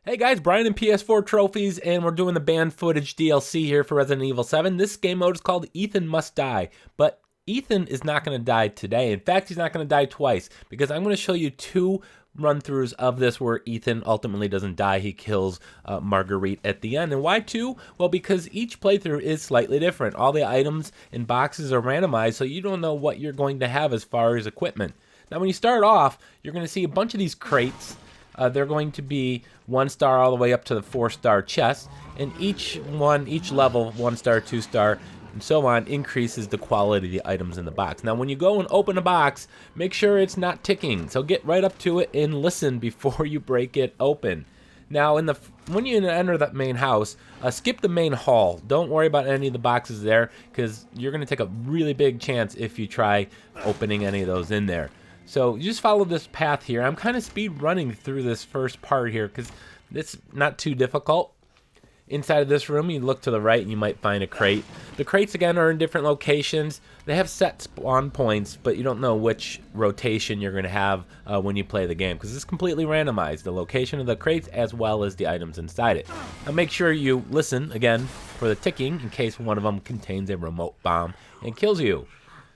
Hey guys, Brian and PS4 Trophies, and we're doing the banned footage DLC here for Resident Evil 7. This game mode is called Ethan Must Die, but Ethan is not going to die today. In fact, he's not going to die twice, because I'm going to show you two run-throughs of this where Ethan ultimately doesn't die. He kills Marguerite at the end. And why two? Well, because each playthrough is slightly different. All the items and boxes are randomized, so you don't know what you're going to have as far as equipment. Now, when you start off, you're going to see a bunch of these crates. They're going to be 1 star all the way up to the 4-star chest, and each level, 1 star, 2 star, and so on, increases the quality of the items in the box. Now, when you go and open a box, make sure it's not ticking. So get right up to it and listen before you break it open. Now, when you enter that main house, skip the main hall. Don't worry about any of the boxes there, because you're going to take a really big chance if you try opening any of those in there. So you just follow this path here. I'm kind of speed running through this first part here because it's not too difficult. Inside of this room, you look to the right and you might find a crate. The crates, again, are in different locations. They have set spawn points, but you don't know which rotation you're going to have when you play the game, because it's completely randomized, the location of the crates as well as the items inside it. Now make sure you listen, again, for the ticking in case one of them contains a remote bomb and kills you.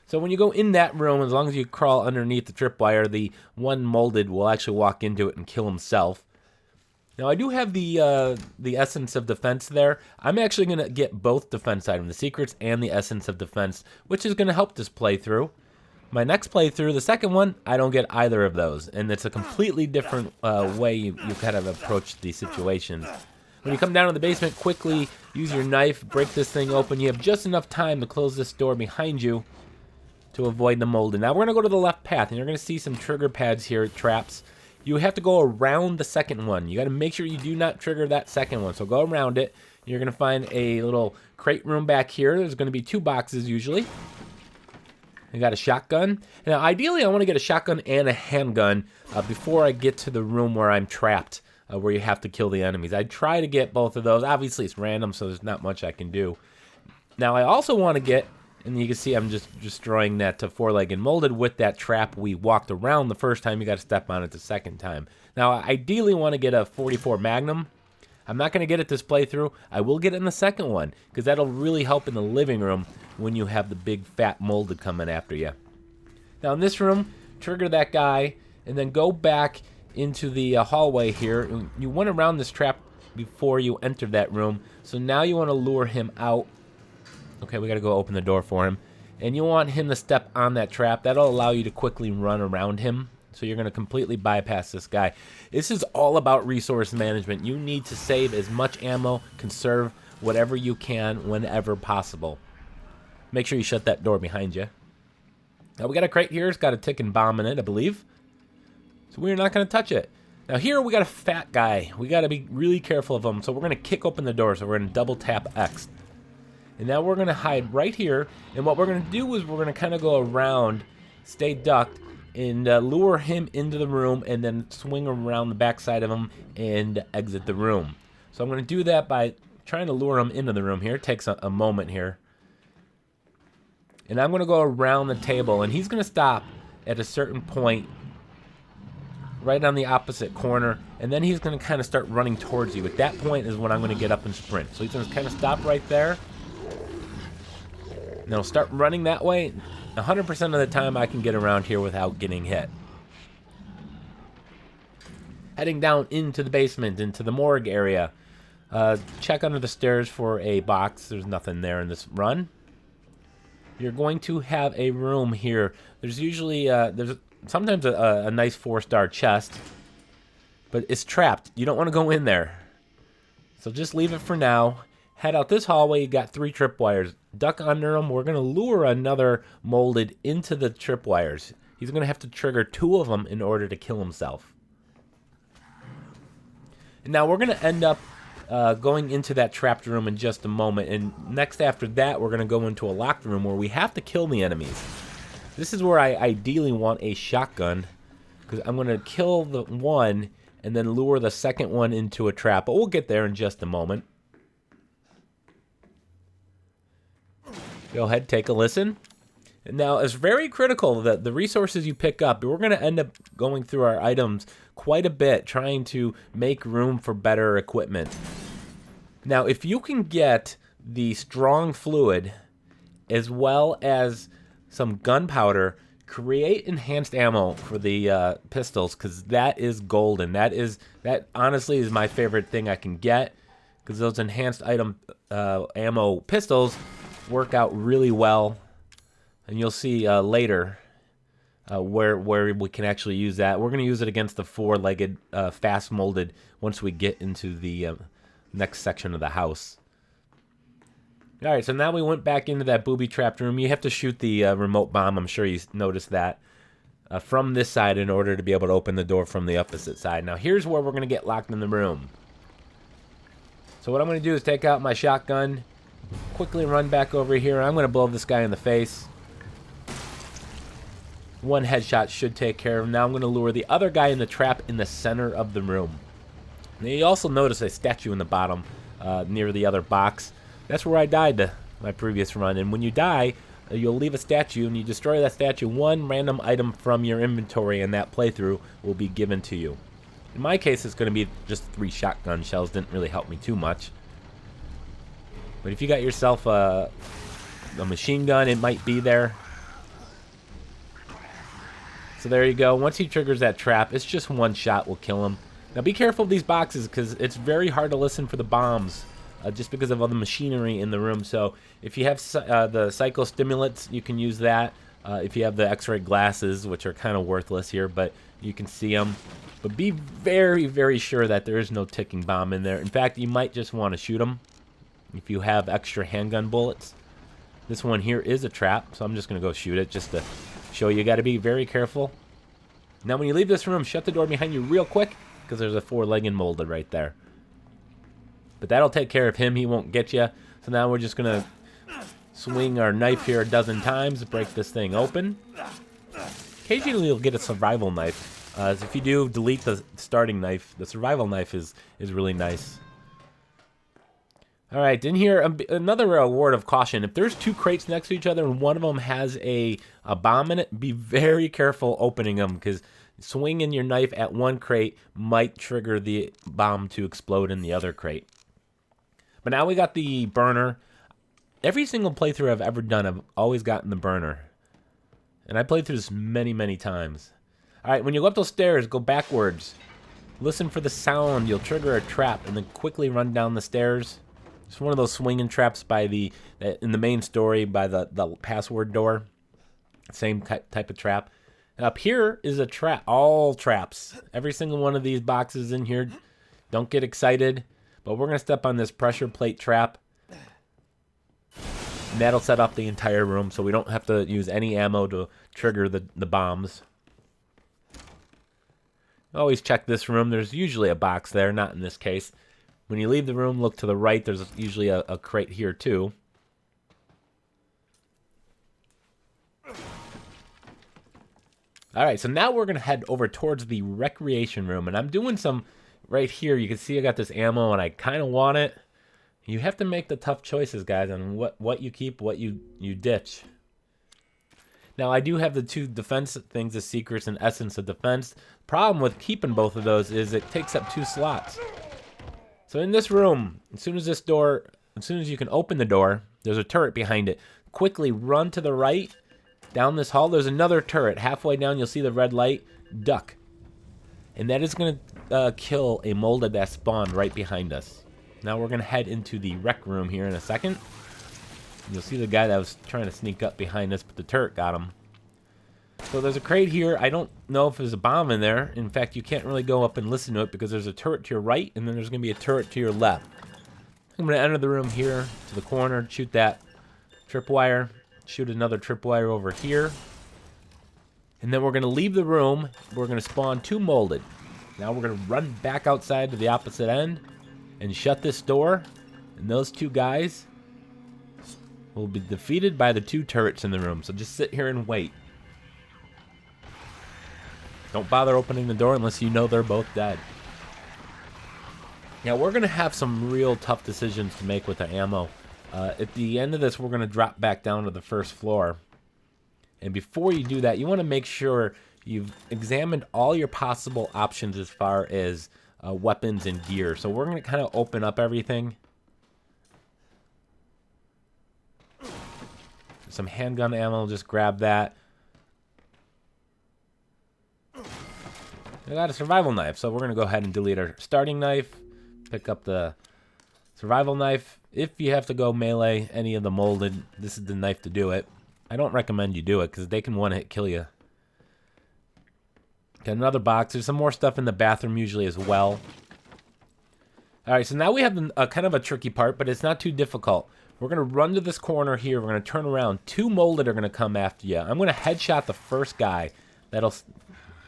So when you go in that room, as long as you crawl underneath the tripwire, the one molded will actually walk into it and kill himself. Now, I do have the Essence of Defense there. I'm actually going to get both defense items, the secrets and the Essence of Defense, which is going to help this playthrough. My next playthrough, the second one, I don't get either of those, and it's a completely different way you kind of approach these situations. When you come down to the basement, quickly use your knife, break this thing open. You have just enough time to close this door behind you to avoid the molded. Now we're going to go to the left path, and you're going to see some trigger pads here, traps. You have to go around the second one. You got to make sure you do not trigger that second one. So go around it. You're going to find a little crate room back here. There's going to be 2 boxes usually. You got a shotgun. Now ideally I want to get a shotgun and a handgun before I get to the room where I'm trapped, where you have to kill the enemies. I try to get both of those. Obviously it's random, so there's not much I can do. Now I also want to get, and you can see I'm just destroying that 4-legged molded with that trap we walked around the first time. You got to step on it the second time. Now, I ideally want to get a 44 Magnum. I'm not going to get it this playthrough. I will get it in the second one, because that'll really help in the living room when you have the big fat molded coming after you. Now, in this room, trigger that guy, and then go back into the hallway here. You went around this trap before you entered that room, so now you want to lure him out. Okay, we got to go open the door for him. And you want him to step on that trap. That'll allow you to quickly run around him. So you're going to completely bypass this guy. This is all about resource management. You need to save as much ammo, conserve whatever you can whenever possible. Make sure you shut that door behind you. Now we got a crate here. It's got a ticking bomb in it, I believe. So we're not going to touch it. Now here we got a fat guy. We got to be really careful of him. So we're going to kick open the door. So we're going to double tap X. And now we're going to hide right here. And what we're going to do is we're going to kind of go around, stay ducked, and lure him into the room and then swing around the backside of him and exit the room. So I'm going to do that by trying to lure him into the room here. It takes a moment here. And I'm going to go around the table, and he's going to stop at a certain point right on the opposite corner, and then he's going to kind of start running towards you. At that point is when I'm going to get up and sprint. So he's going to kind of stop right there. And it'll start running that way. 100% of the time I can get around here without getting hit. Heading down into the basement, into the morgue area. Check under the stairs for a box. There's nothing there in this run. You're going to have a room here. There's usually, there's sometimes a nice 4-star chest. But it's trapped. You don't want to go in there. So just leave it for now. Head out this hallway. You got 3 tripwires. Duck under them. We're going to lure another molded into the tripwires. He's going to have to trigger 2 of them in order to kill himself. And now we're going to end up going into that trapped room in just a moment. And next after that, we're going to go into a locked room where we have to kill the enemies. This is where I ideally want a shotgun, because I'm going to kill the one and then lure the second one into a trap. But we'll get there in just a moment. Go ahead, take a listen. Now, it's very critical that the resources you pick up, we're going to end up going through our items quite a bit, trying to make room for better equipment. Now, if you can get the strong fluid as well as some gunpowder, create enhanced ammo for the pistols, because that is golden. That honestly is my favorite thing I can get, because those enhanced ammo pistols work out really well. And you'll see later where we can actually use that. We're going to use it against the four-legged fast molded once we get into the next section of the house. All right, so now we went back into that booby-trapped room. You have to shoot the remote bomb. I'm sure you noticed that. From this side in order to be able to open the door from the opposite side. Now, here's where we're going to get locked in the room. So what I'm going to do is take out my shotgun, quickly run back over here. I'm going to blow this guy in the face. One headshot should take care of him. Now I'm going to lure the other guy in the trap in the center of the room. Now you also notice a statue in the bottom near the other box. That's where I died my previous run. And when you die, you'll leave a statue, and you destroy that statue. One random item from your inventory in that playthrough will be given to you. In my case, it's going to be just 3 shotgun shells. Didn't really help me too much. But if you got yourself a machine gun, it might be there. So there you go. Once he triggers that trap, it's just 1 shot will kill him. Now be careful of these boxes, because it's very hard to listen for the bombs just because of all the machinery in the room. So if you have the psychostimulants, you can use that. If you have the x-ray glasses, which are kind of worthless here, but you can see them. But be very, very sure that there is no ticking bomb in there. In fact, you might just want to shoot them if you have extra handgun bullets. This one here is a trap, so I'm just going to go shoot it just to show you got to be very careful. Now when you leave this room, shut the door behind you real quick, because there's a 4-legged molded right there. But that'll take care of him. He won't get you. So now we're just going to swing our knife here a dozen times, break this thing open. Occasionally you'll get a survival knife. If you do, delete the starting knife. The survival knife is really nice. All right, in here, another word of caution. If there's 2 crates next to each other and one of them has a bomb in it, be very careful opening them, because swinging your knife at one crate might trigger the bomb to explode in the other crate. But now we got the burner. Every single playthrough I've ever done, I've always gotten the burner. And I played through this many, many times. All right, when you go up those stairs, go backwards. Listen for the sound. You'll trigger a trap, and then quickly run down the stairs. It's one of those swinging traps by in the main story by the password door. Same type of trap. And up here is a trap. All traps. Every single one of these boxes in here. Don't get excited. But we're going to step on this pressure plate trap. And that'll set up the entire room, so we don't have to use any ammo to trigger the bombs. Always check this room. There's usually a box there, not in this case. When you leave the room, look to the right. There's usually a crate here, too. All right, so now we're going to head over towards the recreation room. And I'm doing some right here. You can see I got this ammo, and I kind of want it. You have to make the tough choices, guys, on what you keep, what you ditch. Now, I do have the 2 defense things, the secrets and essence of defense. Problem with keeping both of those is it takes up 2 slots. So in this room, as soon as you can open the door, there's a turret behind it. Quickly run to the right. Down this hall, there's another turret. Halfway down, you'll see the red light. Duck. And that is going to kill a molded that spawned right behind us. Now we're going to head into the rec room here in a second. You'll see the guy that was trying to sneak up behind us, but the turret got him. So there's a crate here. I don't know if there's a bomb in there. In fact, you can't really go up and listen to it because there's a turret to your right, and then there's going to be a turret to your left. I'm going to enter the room here to the corner, shoot that tripwire, shoot another tripwire over here. And then we're going to leave the room. We're going to spawn 2 molded. Now we're going to run back outside to the opposite end and shut this door. And those 2 guys will be defeated by the 2 turrets in the room. So just sit here and wait. Don't bother opening the door unless you know they're both dead. Now, we're going to have some real tough decisions to make with the ammo. At the end of this, we're going to drop back down to the first floor. And before you do that, you want to make sure you've examined all your possible options as far as weapons and gear. So we're going to kind of open up everything. Some handgun ammo, just grab that. I got a survival knife, so we're going to go ahead and delete our starting knife. Pick up the survival knife. If you have to go melee any of the molded, this is the knife to do it. I don't recommend you do it because they can one-hit kill you. Got another box. There's some more stuff in the bathroom usually as well. Alright, so now we have kind of a tricky part, but it's not too difficult. We're going to run to this corner here. We're going to turn around. 2 molded are going to come after you. I'm going to headshot the first guy. That'll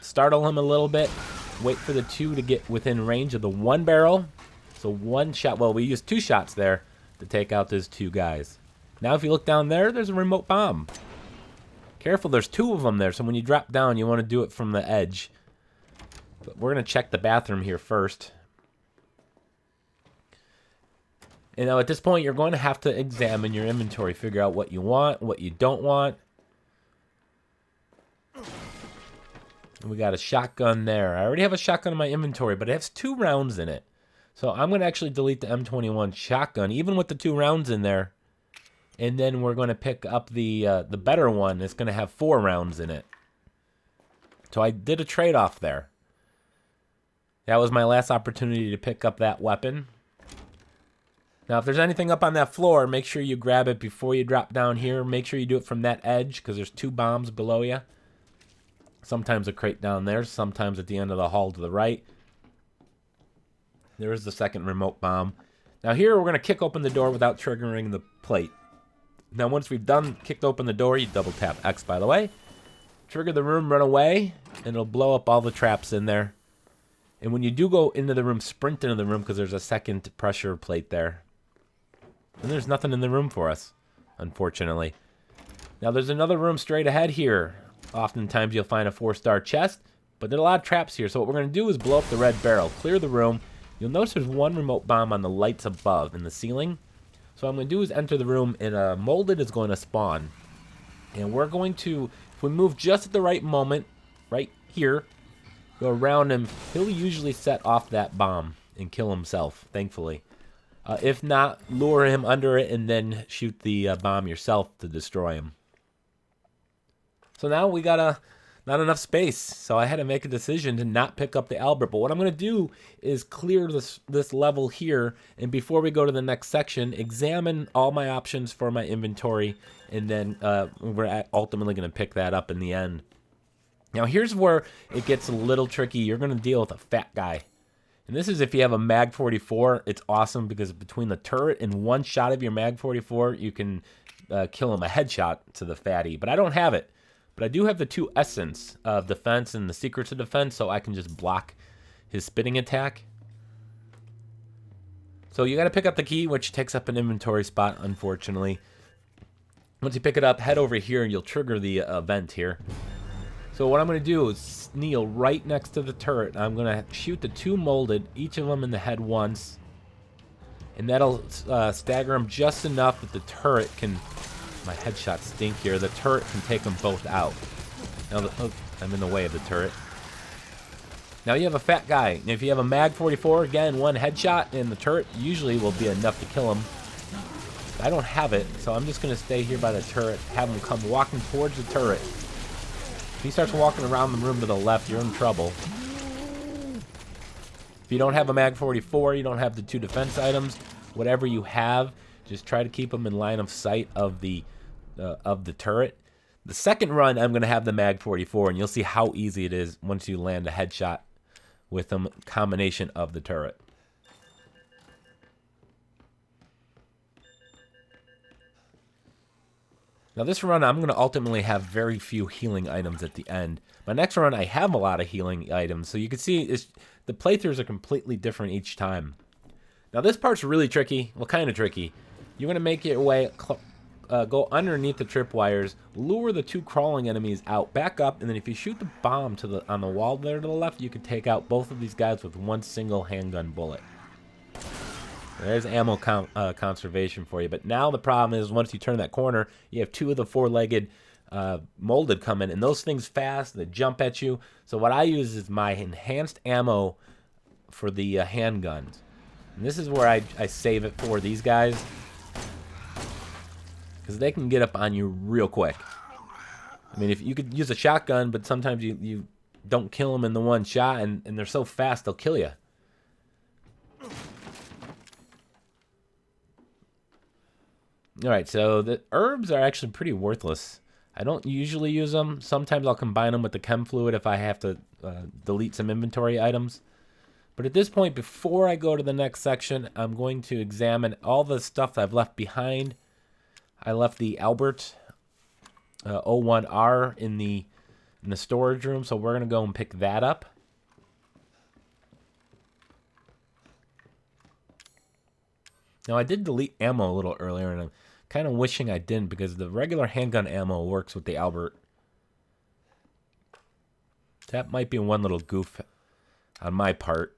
startle him a little bit. Wait for the 2 to get within range of the 1 barrel. So 1 shot. Well, we used 2 shots there to take out those 2 guys. Now if you look down there, there's a remote bomb. Careful, there's 2 of them there. So when you drop down, you want to do it from the edge. But we're going to check the bathroom here first. And now at this point, you're going to have to examine your inventory. Figure out what you want, what you don't want. And we got a shotgun there. I already have a shotgun in my inventory, but it has 2 rounds in it. So I'm going to actually delete the M21 shotgun, even with the 2 rounds in there. And then we're going to pick up the better one. It's going to have 4 rounds in it. So I did a trade-off there. That was my last opportunity to pick up that weapon. Now, if there's anything up on that floor, make sure you grab it before you drop down here. Make sure you do it from that edge, because there's 2 bombs below you. Sometimes a crate down there, sometimes at the end of the hall to the right. There is the second remote bomb. Now here, we're going to kick open the door without triggering the plate. Now, once we've kicked open the door, you double tap X, by the way. Trigger the room, run away, and it'll blow up all the traps in there. And when you do go into the room, sprint into the room, because there's a second pressure plate there. And there's nothing in the room for us, unfortunately. Now, there's another room straight ahead here. Oftentimes, you'll find a 4-star chest, but there are a lot of traps here. So what we're going to do is blow up the red barrel, clear the room. You'll notice there's 1 remote bomb on the lights above in the ceiling. So what I'm going to do is enter the room, and a molded is going to spawn. And we're going to, if we move just at the right moment, right here, go around him, he'll usually set off that bomb and kill himself, thankfully. If not, lure him under it and then shoot the bomb yourself to destroy him. So now we got not enough space, so I had to make a decision to not pick up the Albert. But what I'm going to do is clear this level here, and before we go to the next section, examine all my options for my inventory, and then we're ultimately going to pick that up in the end. Now here's where it gets a little tricky. You're going to deal with a fat guy. And this is if you have a Mag 44, it's awesome because between the turret and 1 shot of your Mag 44, you can kill him, a headshot to the fatty. But I don't have it. But I do have the 2 essence of defense and the secrets of defense, so I can just block his spitting attack. So you got to pick up the key, which takes up an inventory spot, unfortunately. Once you pick it up, head over here and you'll trigger the event here. So what I'm going to do is kneel right next to the turret. I'm going to shoot the 2 molded, each of them in the head once. And that'll stagger them just enough that the turret can... My headshots stink here. The turret can take them both out. Now, I'm in the way of the turret. Now you have a fat guy. And if you have a Mag 44, again, 1 headshot and the turret usually will be enough to kill him. I don't have it, so I'm just going to stay here by the turret, have him come walking towards the turret. If he starts walking around the room to the left, you're in trouble. If you don't have a Mag 44, you don't have the 2 defense items, whatever you have, just try to keep them in line of sight of the turret. The second run, I'm going to have the Mag 44, and you'll see how easy it is once you land a headshot with a combination of the turret. Now this run, I'm going to ultimately have very few healing items at the end. My next run, I have a lot of healing items, so you can see the playthroughs are completely different each time. Now this part's really tricky, well, kind of tricky. You're going to make your way, go underneath the tripwires, lure the 2 crawling enemies out, back up, and then if you shoot the bomb on the wall there to the left, you can take out both of these guys with 1 single handgun bullet. There's ammo conservation for you. But now the problem is once you turn that corner, you have 2 of the 4-legged molded come in, and those things fast, they jump at you. So what I use is my enhanced ammo for the handguns. And this is where I save it for these guys, because they can get up on you real quick. I mean, if you could use a shotgun, but sometimes you don't kill them in the one shot, and they're so fast they'll kill you. Alright, so the herbs are actually pretty worthless. I don't usually use them. Sometimes I'll combine them with the chem fluid if I have to delete some inventory items. But at this point, before I go to the next section, I'm going to examine all the stuff I've left behind. I left the Albert 01R in the storage room, so we're going to go and pick that up. Now, I did delete ammo a little earlier, and I'm kind of wishing I didn't, because the regular handgun ammo works with the Albert. That might be one little goof on my part.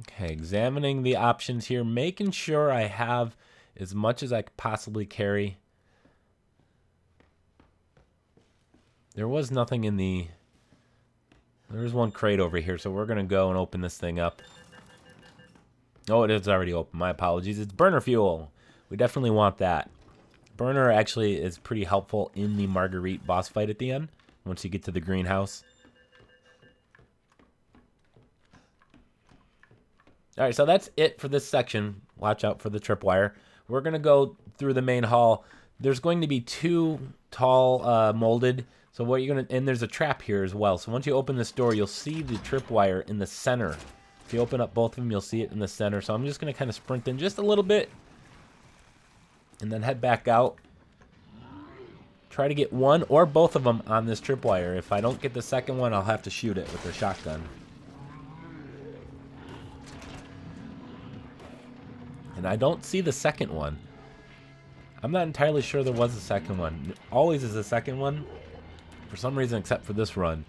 Okay, examining the options here, making sure I have as much as I could possibly carry. There was nothing in the... There's one crate over here, so we're going to go and open this thing up. Oh, it is already open. My apologies. It's burner fuel. We definitely want that. Burner actually is pretty helpful in the Marguerite boss fight at the end, once you get to the greenhouse. Alright, so that's it for this section. Watch out for the tripwire. We're going to go through the main hall. There's going to be 2 tall molded. So what you're going to... And there's a trap here as well. So once you open this door, you'll see the tripwire in the center. If you open up both of them, you'll see it in the center. So I'm just going to kind of sprint in just a little bit. And then head back out. Try to get one or both of them on this tripwire. If I don't get the second one, I'll have to shoot it with a shotgun. And I don't see the second one. I'm not entirely sure there was a second one. Always is a second one. For some reason, except for this run.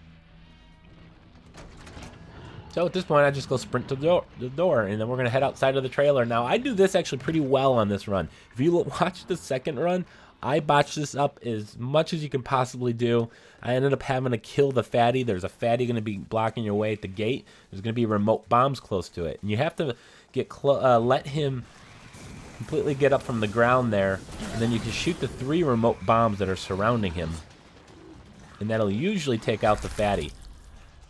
So at this point, I just go sprint to the door, and then we're going to head outside of the trailer. Now, I do this actually pretty well on this run. If you watch the second run, I botched this up as much as you can possibly do. I ended up having to kill the fatty. There's a fatty going to be blocking your way at the gate. There's going to be remote bombs close to it. And you have to get let him completely get up from the ground there, and then you can shoot the 3 remote bombs that are surrounding him. And that'll usually take out the fatty.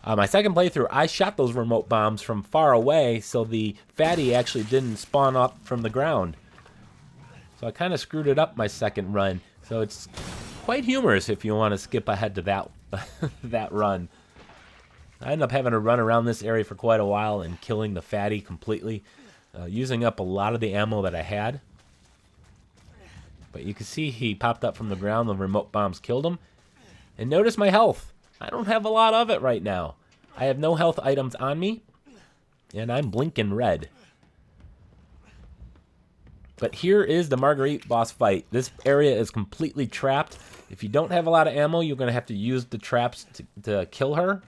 My second playthrough, I shot those remote bombs from far away, so the fatty actually didn't spawn up from the ground. So I kind of screwed it up my second run. So it's quite humorous if you want to skip ahead to that that run. I ended up having to run around this area for quite a while and killing the fatty completely, using up a lot of the ammo that I had. But you can see he popped up from the ground, the remote bombs killed him. And notice my health. I don't have a lot of it right now. I have no health items on me, and I'm blinking red. But here is the Marguerite boss fight. This area is completely trapped. If you don't have a lot of ammo, you're going to have to use the traps to kill her.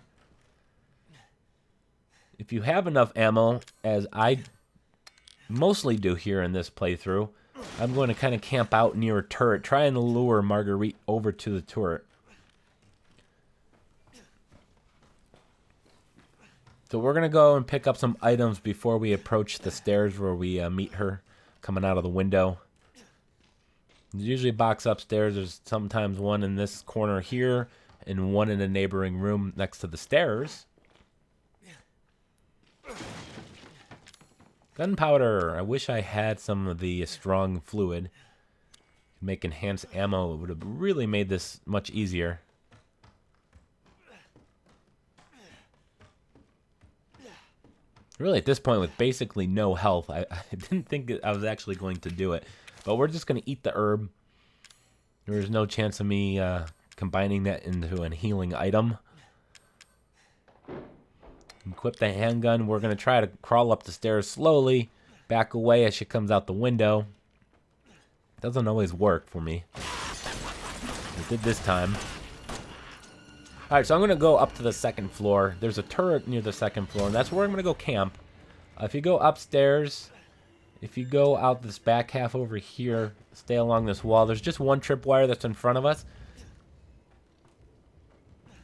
If you have enough ammo, as I mostly do here in this playthrough, I'm going to kind of camp out near a turret, trying to lure Marguerite over to the turret. So we're going to go and pick up some items before we approach the stairs where we meet her coming out of the window. There's usually a box upstairs. There's sometimes one in this corner here and one in a neighboring room next to the stairs. Gunpowder. I wish I had some of the strong fluid. Make enhanced ammo. It would have really made this much easier. Really, at this point, with basically no health, I didn't think I was actually going to do it. But we're just going to eat the herb. There's no chance of me combining that into a healing item. Equip the handgun. We're going to try to crawl up the stairs slowly, back away as she comes out the window. Doesn't always work for me. It did this time. Alright, so I'm going to go up to the second floor. There's a turret near the second floor, and that's where I'm going to go camp. If you go upstairs, If you go out this back half over here, stay along this wall, there's just one tripwire that's in front of us.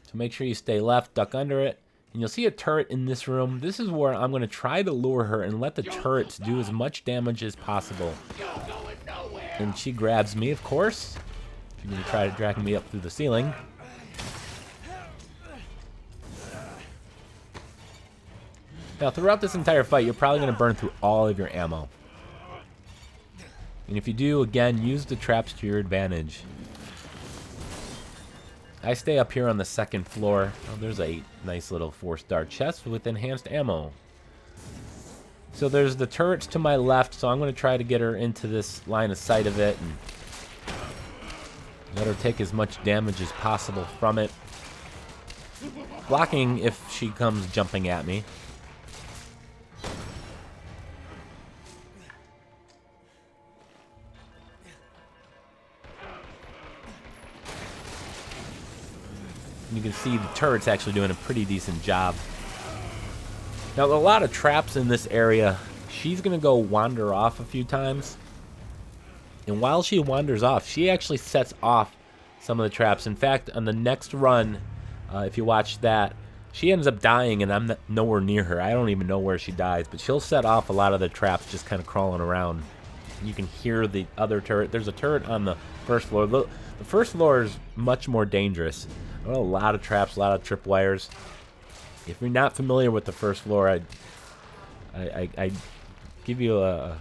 So make sure you stay left, duck under it, and you'll see a turret in this room. This is where I'm going to try to lure her and let the turrets do as much damage as possible. And she grabs me, of course. She's going to try to drag me up through the ceiling. Now, throughout this entire fight, you're probably going to burn through all of your ammo. And if you do, again, use the traps to your advantage. I stay up here on the second floor. Oh, there's a nice little 4-star chest with enhanced ammo. So there's the turrets to my left, so I'm going to try to get her into this line of sight of it and let her take as much damage as possible from it. Blocking if she comes jumping at me. You can see the turret's actually doing a pretty decent job. Now, a lot of traps in this area. She's going to go wander off a few times. And while she wanders off, she actually sets off some of the traps. In fact, on the next run, if you watch that, she ends up dying and I'm nowhere near her. I don't even know where she dies, but she'll set off a lot of the traps just kind of crawling around. You can hear the other turret. There's a turret on the first floor. The first floor is much more dangerous. A lot of traps, a lot of tripwires. If you're not familiar with the first floor, I give you a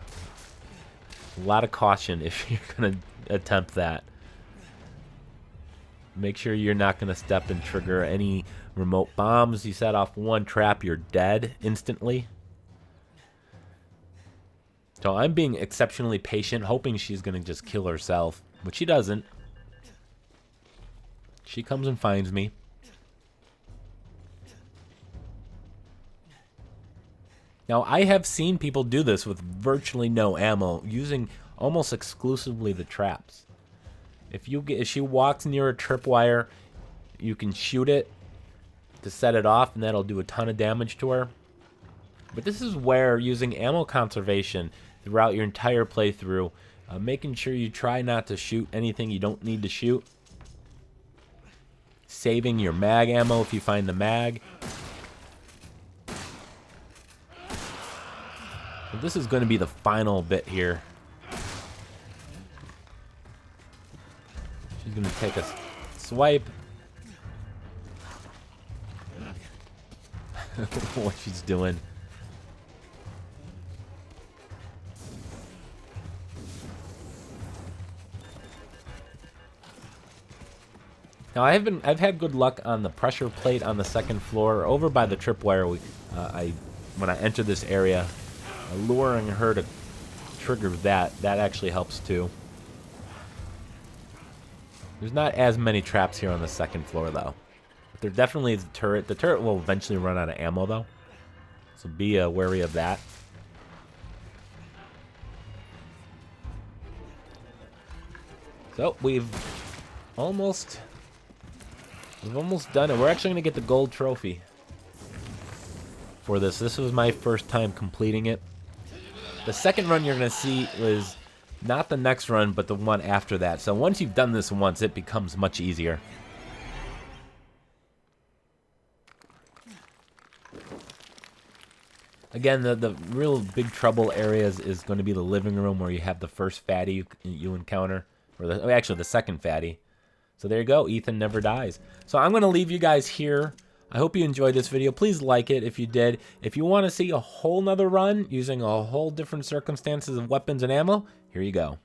lot of caution if you're going to attempt that. Make sure you're not going to step and trigger any remote bombs. You set off one trap, you're dead instantly. So I'm being exceptionally patient, hoping she's going to just kill herself, but she doesn't. She comes and finds me. Now, I have seen people do this with virtually no ammo, using almost exclusively the traps. If she walks near a tripwire, you can shoot it to set it off, and that'll do a ton of damage to her. But this is where using ammo conservation throughout your entire playthrough, making sure you try not to shoot anything you don't need to shoot. Saving your mag ammo if you find the mag. So this is going to be the final bit here. She's going to take a swipe. What she's doing. Now I've had good luck on the pressure plate on the second floor. Over by the tripwire, when I enter this area, luring her to trigger that actually helps too. There's not as many traps here on the second floor though. But there definitely is a turret. The turret will eventually run out of ammo though, so be wary of that. So we've almost done it. We're actually going to get the gold trophy for this. This was my first time completing it. The second run you're going to see was not the next run, but the one after that. So once you've done this once, it becomes much easier. Again, the real big trouble areas is going to be the living room where you have the first fatty you encounter. Or actually the second fatty. So there you go, Ethan never dies. So I'm going to leave you guys here. I hope you enjoyed this video. Please like it if you did. If you want to see a whole nother run using a whole different circumstances of weapons and ammo, here you go.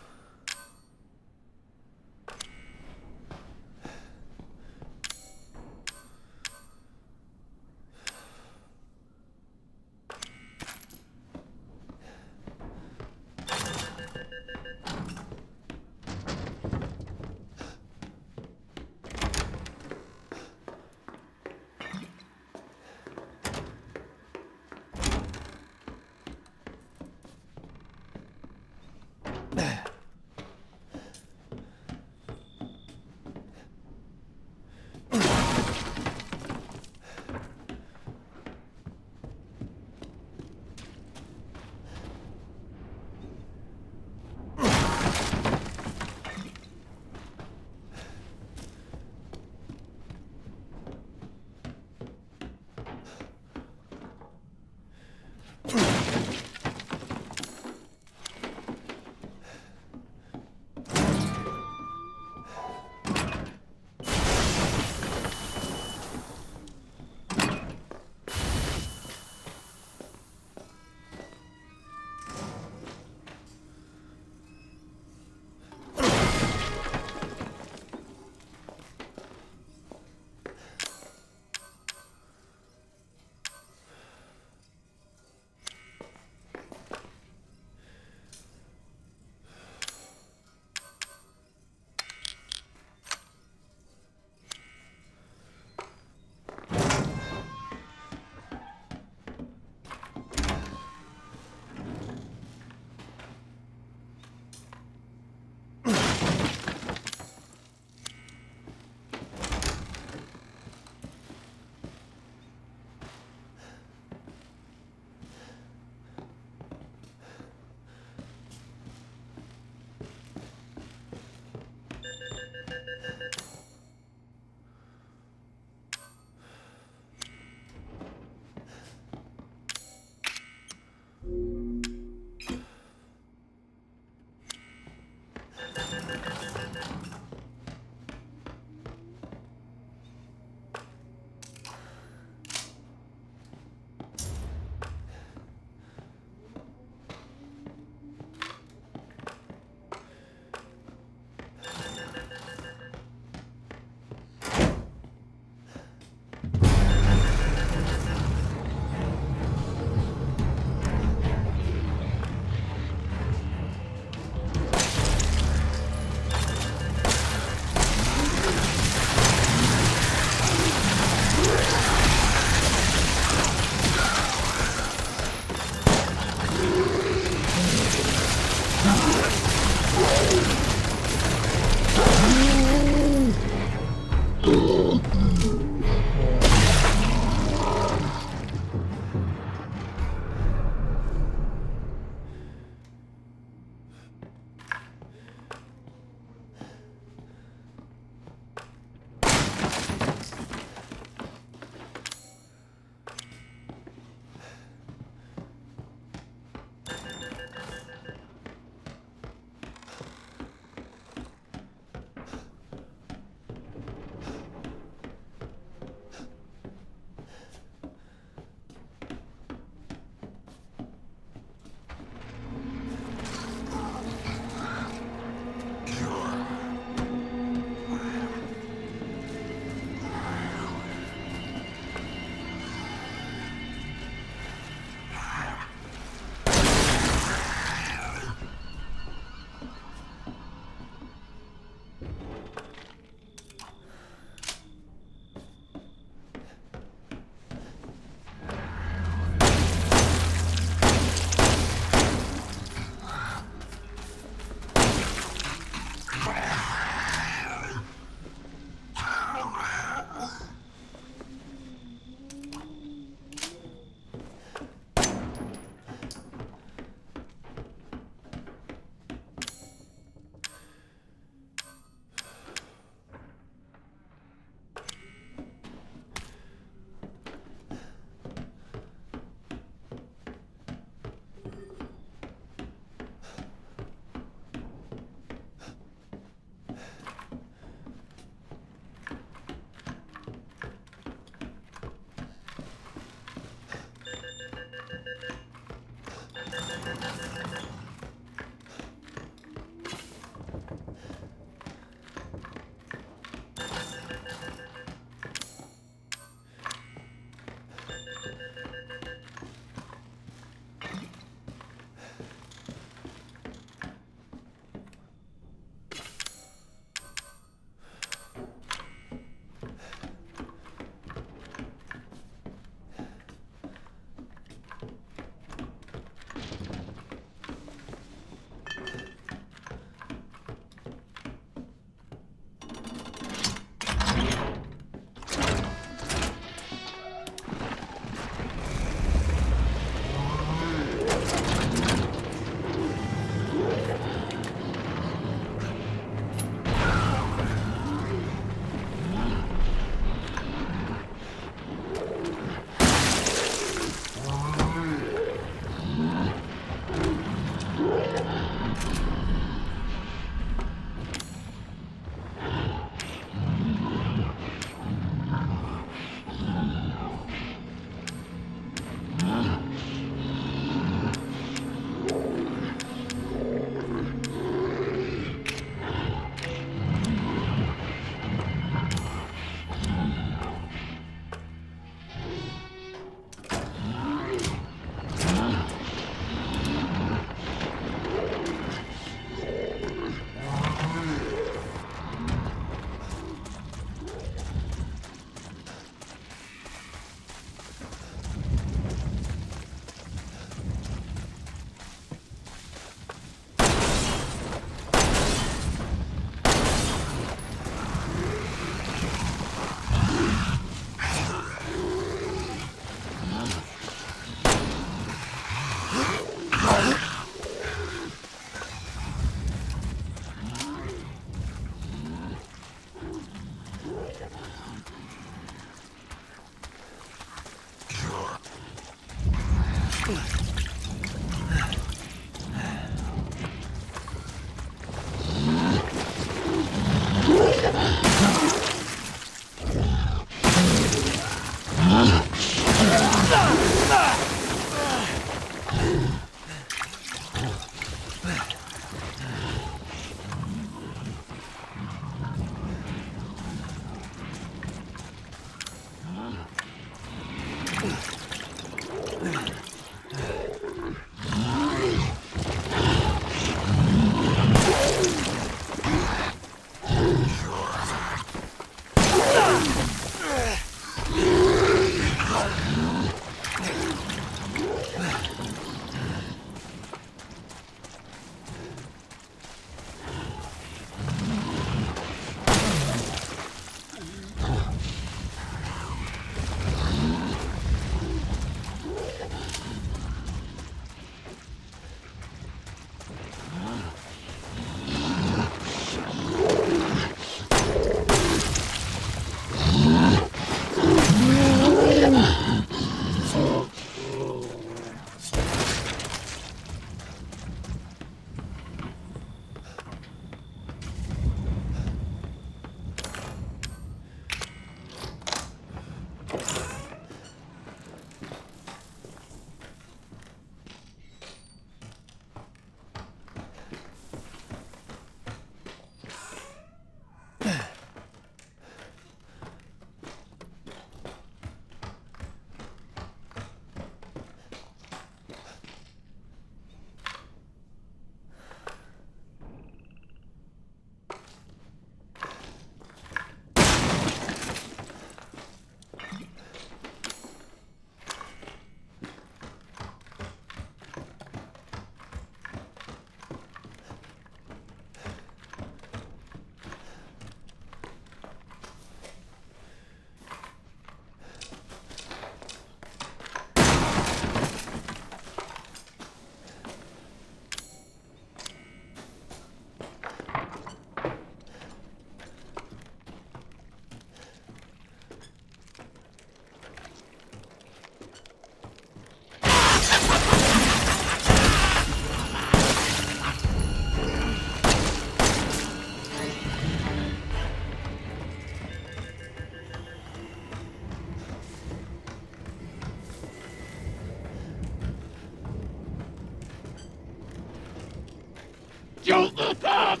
Don't look up!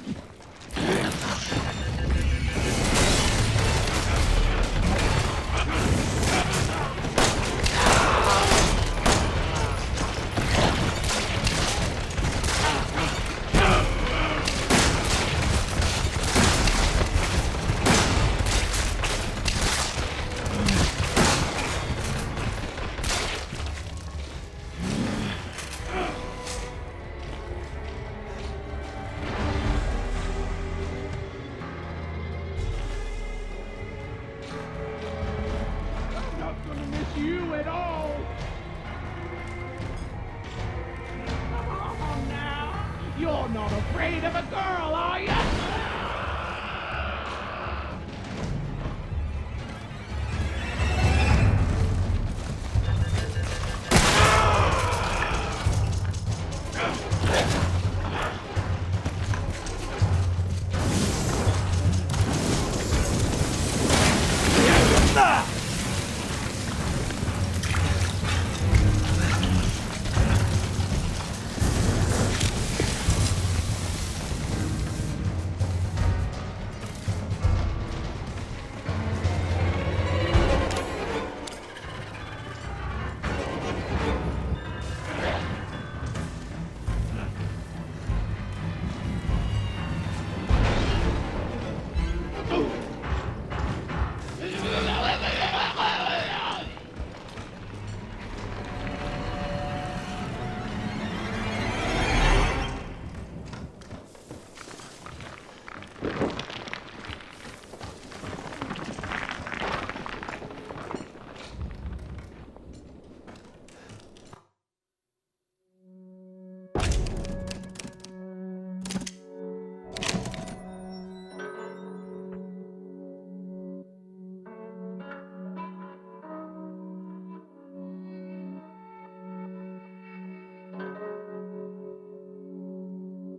You at all! Come on now! You're not afraid of a girl, are you?